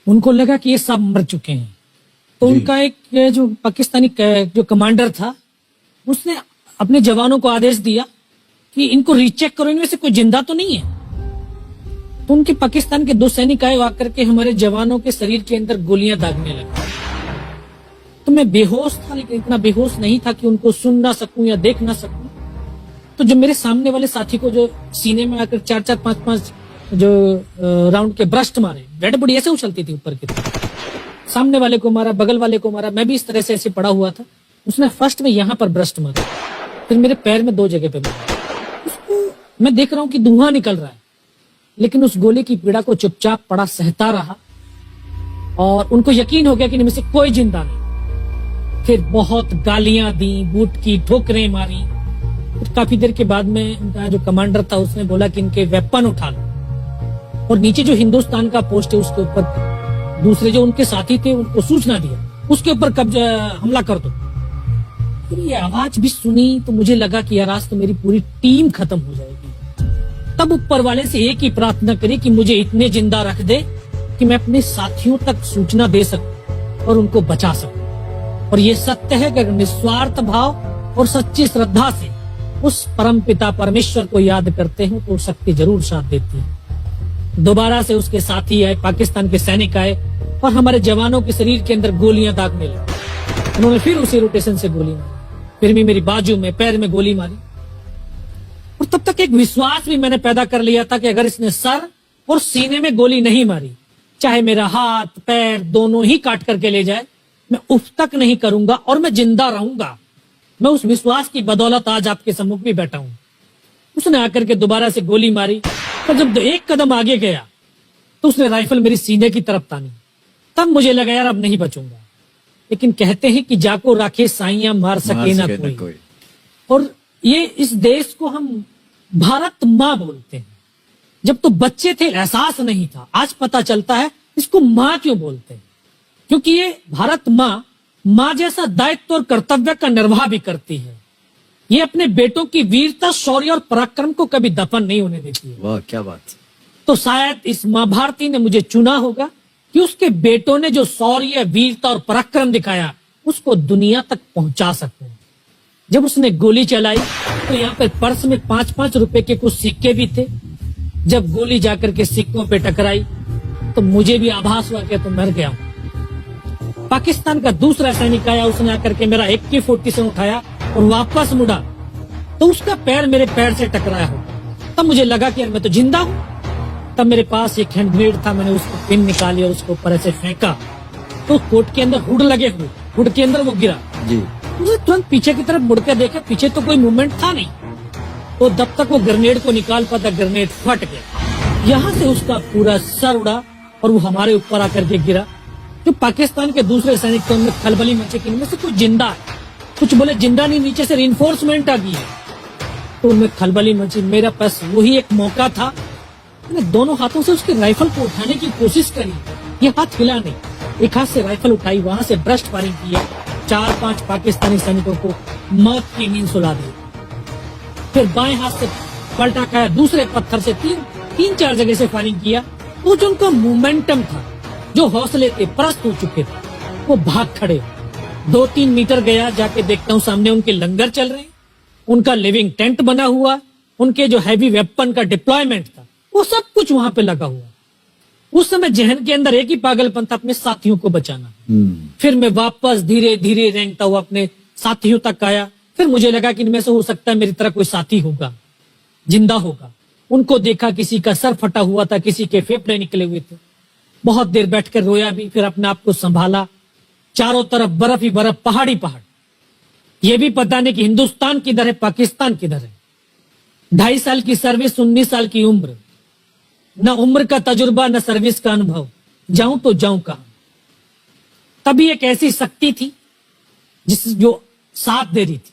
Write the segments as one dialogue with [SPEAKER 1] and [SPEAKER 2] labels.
[SPEAKER 1] उनको लगा कि ये सब मर चुके हैं, तो उनका एक जो पाकिस्तानी जो कमांडर था उसने अपने जवानों को आदेश दिया कि इनको रीचेक करो, इनमें से कोई जिंदा तो नहीं है। तो उनके पाकिस्तान के 2 सैनिक आए, आकर के हमारे जवानों के शरीर के अंदर गोलियां दागने लगे। तो मैं बेहोश था, लेकिन इतना बेहोश नहीं था कि उनको सुन ना सकूं या देख ना सकूं। तो जो मेरे सामने वाले साथी को जो सीने में आकर 4-4, 5-5 जो राउंड के ब्रस्ट मारे, डेड बॉडी ऐसे उछलती थी ऊपर की तरफ, सामने वाले को मारा, बगल वाले को मारा, मैं भी इस तरह से ऐसे पड़ा हुआ था। उसने फर्स्ट में यहाँ पर ब्रस्ट मारा, फिर मेरे पैर में 2 जगह पे मारा। उसको मैं देख रहा हूँ कि धुआं निकल रहा है, लेकिन उस गोली की पीड़ा को चुपचाप पड़ा सहता रहा और उनको यकीन हो गया कि इनमें से कोई जिंदा नहीं। फिर बहुत गालियां दी, बूट की ठोकरें मारी। फिर काफी देर के बाद में उनका जो कमांडर था उसने बोला कि इनके वेपन उठा लो, और नीचे जो हिंदुस्तान का पोस्ट है उसके ऊपर दूसरे जो उनके साथी थे उनको सूचना दिया, उसके ऊपर कब्जा हमला कर दो। फिर ये आवाज भी सुनी तो मुझे लगा कि यार आज तो मेरी पूरी टीम खत्म हो जाएगी। तब ऊपर वाले से एक ही प्रार्थना करी कि मुझे इतने जिंदा रख दे कि मैं अपने साथियों तक सूचना दे सकूं और उनको बचा सकूं। और ये सत्य है कि अगर निस्वार्थ भाव और सच्ची श्रद्धा से उस परम पिता परमेश्वर को याद करते हैं तो शक्ति जरूर साथ देती है। दोबारा से उसके साथी आए, पाकिस्तान के सैनिक आए और हमारे जवानों के शरीर के अंदर गोलियां दागने लगे। उन्होंने फिर उसी रोटेशन से गोली मारी, फिर भी मेरी बाजू में, पैर में गोली मारी। और तब तक एक विश्वास भी मैंने पैदा कर लिया था कि अगर इसने सर और सीने में गोली नहीं मारी, चाहे मेरा हाथ पैर दोनों ही काट करके ले जाए, मैं उफ तक नहीं करूंगा और मैं जिंदा रहूंगा। मैं उस विश्वास की बदौलत आज आपके सम्मुख भी बैठा हूं। उसने आकर के दोबारा से गोली मारी, पर जब 1 कदम आगे गया तो उसने राइफल मेरी सीने की तरफ तानी। तब मुझे लगा यार अब नहीं बचूंगा। लेकिन कहते हैं कि जाको राखे साइयां मार सके ना कोई। और ये इस देश को हम भारत माँ बोलते हैं। जब तो बच्चे थे एहसास नहीं था, आज पता चलता है इसको माँ क्यों बोलते हैं, क्योंकि ये भारत माँ जैसा दायित्व और कर्तव्य का निर्वाह भी करती है। ये अपने बेटों की वीरता, शौर्य और पराक्रम को कभी दफन नहीं होने देती है।
[SPEAKER 2] वाह क्या बात।
[SPEAKER 1] तो शायद इस माँ भारती ने मुझे चुना होगा कि उसके बेटों ने जो शौर्य, वीरता और पराक्रम दिखाया उसको दुनिया तक पहुंचा सकूं। जब उसने गोली चलाई तो यहाँ पे पर्स में 5-5 रुपए के कुछ सिक्के भी थे। जब गोली जाकर के सिक्कों पे टकराई तो मुझे भी आभास हुआ कि तो मर गया हूं। पाकिस्तान का दूसरा सैनिक आया, उसने आकर के मेरा AK-47 उठाया और वापस मुड़ा तो उसका पैर मेरे पैर से टकराया हो। तब मुझे लगा कि यार मैं तो जिंदा हूं। तब मेरे पास एक हैंड ग्रेनेड था, मैंने उसको पिन निकाली और उसको ऊपर ऐसे फेंका तो कोट के अंदर हुड लगे हुए, हुड के अंदर वो गिरा जी। मुझे तुरंत पीछे की तरफ मुड़ के देखा, पीछे तो कोई मूवमेंट था नहीं। तो जब तक वो ग्रेनेड को निकाल पाता ग्रेनेड फट गया, यहाँ से उसका पूरा सर उड़ा और वो हमारे ऊपर आकर के गिरा। जो पाकिस्तान के दूसरे सैनिक थे उनमें खलबली मची कि इनमें से कुछ जिंदा है, कुछ बोले जिंदा नहीं, नीचे से रिइंफोर्समेंट आ गई है। तो उनमें खलबली मची। मेरा पास वही एक मौका था, मैंने दोनों हाथों से उसके राइफल को उठाने की कोशिश करी। ये हाथ हिला नहीं, एक हाथ से राइफल उठाई, वहां से ब्रस्ट फायरिंग किया, 4-5 पाकिस्तानी सैनिकों को मौत की नींद सुला दी। फिर बाएं हाथ से पलटा खाया, दूसरे पत्थर से 3-4 जगह से फायरिंग किया। वो जो उनका मोमेंटम था, जो हौसले थे, परस्त हो चुके थे, वो भाग खड़े। 2-3 मीटर गया, जाके देखता हूँ सामने उनके लंगर चल रहे हैं, उनका लिविंग टेंट बना हुआ, उनके जो हैवी वेपन का डिप्लॉयमेंट था वो सब कुछ वहां पे लगा हुआ। उस समय जहन के अंदर एक ही पागलपन था, अपने साथियों को बचाना। फिर मैं वापस धीरे धीरे रेंगता हुआ अपने साथियों तक आया। फिर मुझे लगा कि इनमें से हो सकता है मेरी तरह कोई साथी होगा, जिंदा होगा। उनको देखा, किसी का सर फटा हुआ था, किसी के फेफड़े निकले हुए थे। बहुत देर बैठकर रोया भी, फिर अपने आप को संभाला। चारों तरफ बर्फ ही बर्फ, पहाड़ी पहाड़। ये भी पता नहीं कि हिंदुस्तान किधर है, पाकिस्तान किधर है। 2.5 साल की सर्विस, 19 साल की उम्र, न उम्र का तजुर्बा न सर्विस का अनुभव, जाऊं तो जाऊं कहां। तभी एक ऐसी शक्ति थी जो साथ दे रही थी।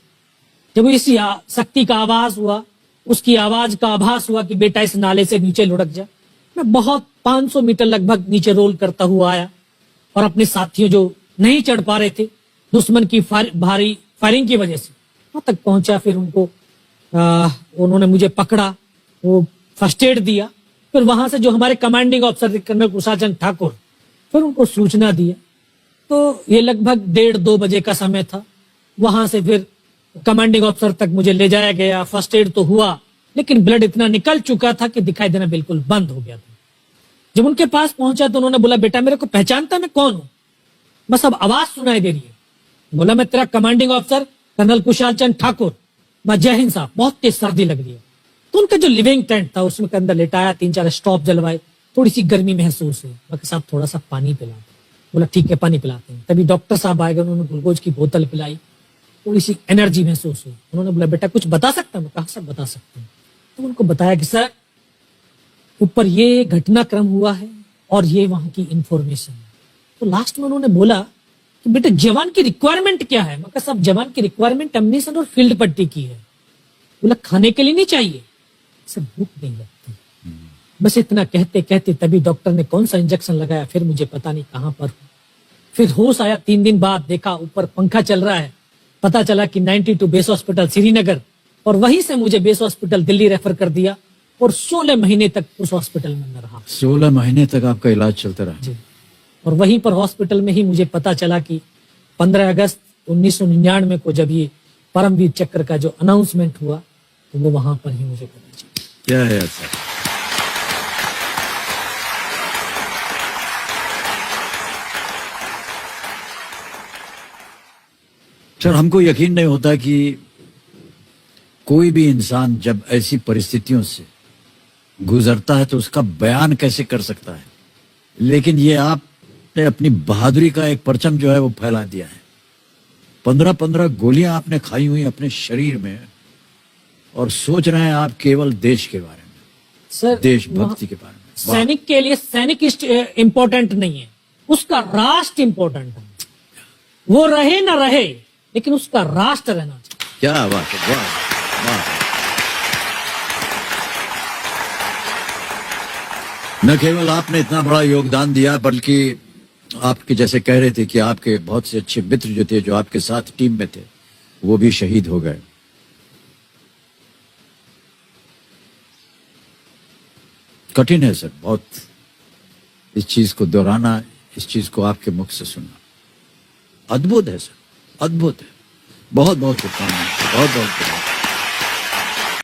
[SPEAKER 1] जब इसी शक्ति का आवाज हुआ, उसकी आवाज का आभास हुआ कि बेटा इस नाले से नीचे लुढ़क जा, मैं बहुत 500 मीटर लगभग नीचे रोल करता हुआ आया और अपने साथियों जो नहीं चढ़ पा रहे थे दुश्मन की भारी फायरिंग की वजह से, वहां तक पहुंचा। फिर उनको उन्होंने मुझे पकड़ा, वो फर्स्ट एड दिया। फिर वहां से जो हमारे कमांडिंग ऑफिसर थे कर्नल कुशाल चंद ठाकुर, फिर उनको सूचना दिया। तो ये लगभग 1:30-2 बजे का समय था। वहां से फिर कमांडिंग ऑफिसर तक मुझे ले जाया गया। फर्स्ट एड तो हुआ, लेकिन ब्लड इतना निकल चुका था कि दिखाई देना बिल्कुल बंद हो गया था। जब उनके पास पहुंचा तो उन्होंने बोला, बेटा मेरे को पहचानता मैं कौन हूं? बस अब आवाज सुनाई दे रही है। बोला, मैं तेरा commanding officer colonel Kushal Chand Thakur. मैं, जय हिंद साहब, बहुत तेज सर्दी लग रही है। तो उनका जो लिविंग टेंट था उसमें के अंदर लेटाया, 3-4 स्टॉप जलवाए, थोड़ी सी गर्मी महसूस हुई। बाकी साहब थोड़ा सा पानी पिला। बोला ठीक है पानी पिलाते हैं। तभी डॉक्टर साहब आए गए, उन्होंने ग्लूकोज की बोतल पिलाई, थोड़ी सी एनर्जी महसूस हुई। उन्होंने बोला, बेटा कुछ बता सकता हूँ? कहा सब बता सकते हैं। तो उनको बताया कि सर ऊपर ये घटनाक्रम हुआ है और ये वहां की इंफॉर्मेशन है। तो लास्ट में उन्होंने बोला कि बेटा जवान की रिक्वायरमेंट क्या है? मैं कहा साहब जवान की रिक्वायरमेंट एम्यूनिशन और फील्ड पट्टी की है। बोला खाने के लिए नहीं चाहिए? सर भूख नहीं लगती। बस इतना कहते कहते तभी डॉक्टर ने कौन सा इंजेक्शन लगाया, फिर मुझे पता नहीं कहां पर। फिर होश आया 3 दिन बाद, देखा ऊपर पंखा चल रहा है। पता चला कि 92 बेस हॉस्पिटल श्रीनगर, और वहीं से मुझे बेस हॉस्पिटल दिल्ली रेफर कर दिया और 16 महीने तक उस हॉस्पिटल में रहा।
[SPEAKER 2] 16 महीने तक आपका इलाज चलता रहा?
[SPEAKER 1] जी। और वहीं पर हॉस्पिटल में ही मुझे पता चला कि 15 अगस्त 1999 को जब ये परमवीर चक्र का जो अनाउंसमेंट हुआ तो वो वहां पर ही मुझे पता चला।
[SPEAKER 2] क्या है सर? सर हमको यकीन नहीं होता कि कोई भी इंसान जब ऐसी परिस्थितियों से गुजरता है तो उसका बयान कैसे कर सकता है, लेकिन ये आपने अपनी बहादुरी का एक परचम जो है वो फैला दिया है। 15-15 गोलियां आपने खाई हुई अपने शरीर में और सोच रहे हैं आप केवल देश के बारे में,
[SPEAKER 1] सर
[SPEAKER 2] देशभक्ति के बारे में।
[SPEAKER 1] सैनिक के लिए सैनिक इंपॉर्टेंट नहीं है, उसका राष्ट्र इंपॉर्टेंट है। वो रहे ना रहे लेकिन उसका राष्ट्र रहना चाहिए।
[SPEAKER 2] क्या बात है, वाह वाह। न केवल आपने इतना बड़ा योगदान दिया बल्कि आपके जैसे कह रहे थे कि आपके बहुत से अच्छे मित्र जो थे, जो आपके साथ टीम में थे, वो भी शहीद हो गए। कठिन है सर बहुत इस चीज को दोहराना, इस चीज को आपके मुख से सुनना। अद्भुत है सर, अद्भुत है। बहुत बहुत शुभकामनाएं, बहुत बहुत शुभकामनाएं।